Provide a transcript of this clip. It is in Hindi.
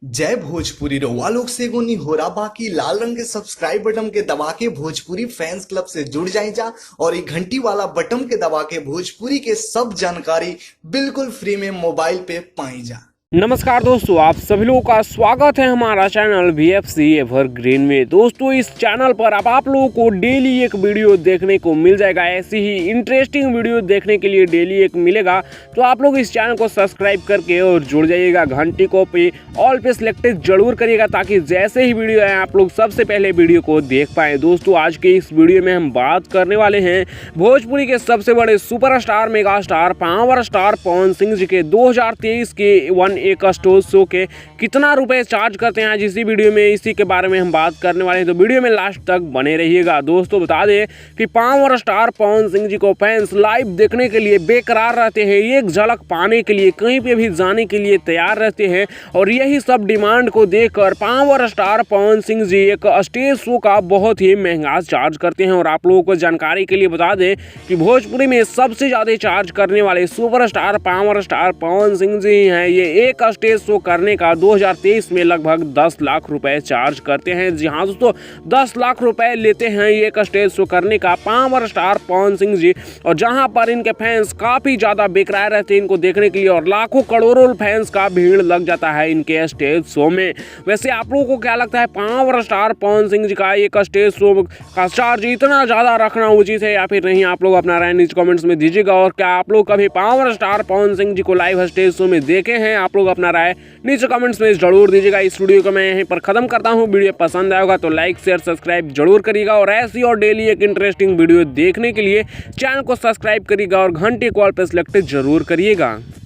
जय भोजपुरी रउआ लोग से एगो निहोरा बाकी लाल रंग के सब्सक्राइब बटन के दबा के भोजपुरी फैंस क्लब से जुड़ जाए जा और ये घंटी वाला बटन के दबा के भोजपुरी के सब जानकारी बिल्कुल फ्री में मोबाइल पे पाई जा। नमस्कार दोस्तों, आप सभी लोगों का स्वागत है हमारा चैनल VFC एवरग्रीन में। दोस्तों, इस चैनल पर अब आप लोगों को डेली एक वीडियो देखने को मिल जाएगा। ऐसी ही इंटरेस्टिंग वीडियो देखने के लिए डेली एक मिलेगा, तो आप लोग इस चैनल को सब्सक्राइब करके और जुड़ जाइएगा। घंटी को पे ऑल पे सिलेक्टेड जरूर करिएगा ताकि जैसे ही वीडियो आए आप लोग सबसे पहले वीडियो को देख पाएँ। दोस्तों, आज के इस वीडियो में हम बात करने वाले हैं भोजपुरी के सबसे बड़े superstar mega star power star Pawan Singh ji के 2023 के एक स्टेज शो के कितना रुपए चार्ज करते हैं। आज इसी वीडियो में इसी के बारे में हम बात करने वाले हैं, तो वीडियो में लास्ट तक बने रहिएगा। दोस्तों, बता दें कि पावर स्टार पवन सिंह जी को फैंस लाइव देखने के लिए बेकरार रहते हैं, एक झलक पाने के लिए कहीं पे भी जाने के लिए तैयार रहते हैं। और यही सब डिमांड को देखकर पावर स्टार पवन सिंह जी एक स्टेज शो का बहुत ही महंगा चार्ज करते हैं। और आप लोगों को जानकारी के लिए बता दें कि भोजपुरी में सबसे ज़्यादा चार्ज करने वाले superstar power star Pawan Singh जी हैं। ये एक स्टेज शो करने का 2023 में लगभग 10 लाख रुपए चार्ज करते हैं। जी हाँ दोस्तों, 10 लाख रुपए लेते हैं एक स्टेज शो करने का पावर स्टार पवन सिंह जी। और जहां पर इनके फैंस काफ़ी ज़्यादा बेकरार रहते हैं इनको देखने के लिए, और लाखों करोड़ों फैंस का भीड़ लग जाता है इनके स्टेज शो में। वैसे आप लोगों को क्या लगता है, पावर स्टार पवन सिंह जी का एक स्टेज शो का चार्ज इतना ज़्यादा रखना उचित है या फिर नहीं? आप लोग अपना राय नीचे कमेंट्स में दीजिएगा। और क्या आप लोग कभी पावर स्टार पवन सिंह जी को लाइव स्टेज शो में देखे हैं? आप लोग अपना राय नीचे कमेंट्स में जरूर दीजिएगा। इस वीडियो को मैं यहीं पर खत्म करता हूं। वीडियो पसंद आएगा तो लाइक शेयर सब्सक्राइब जरूर करिएगा, और ऐसी और डेली एक इंटरेस्टिंग वीडियो देखने के लिए चैनल को सब्सक्राइब करिएगा और घंटी कॉल पर सिलेक्ट जरूर करिएगा।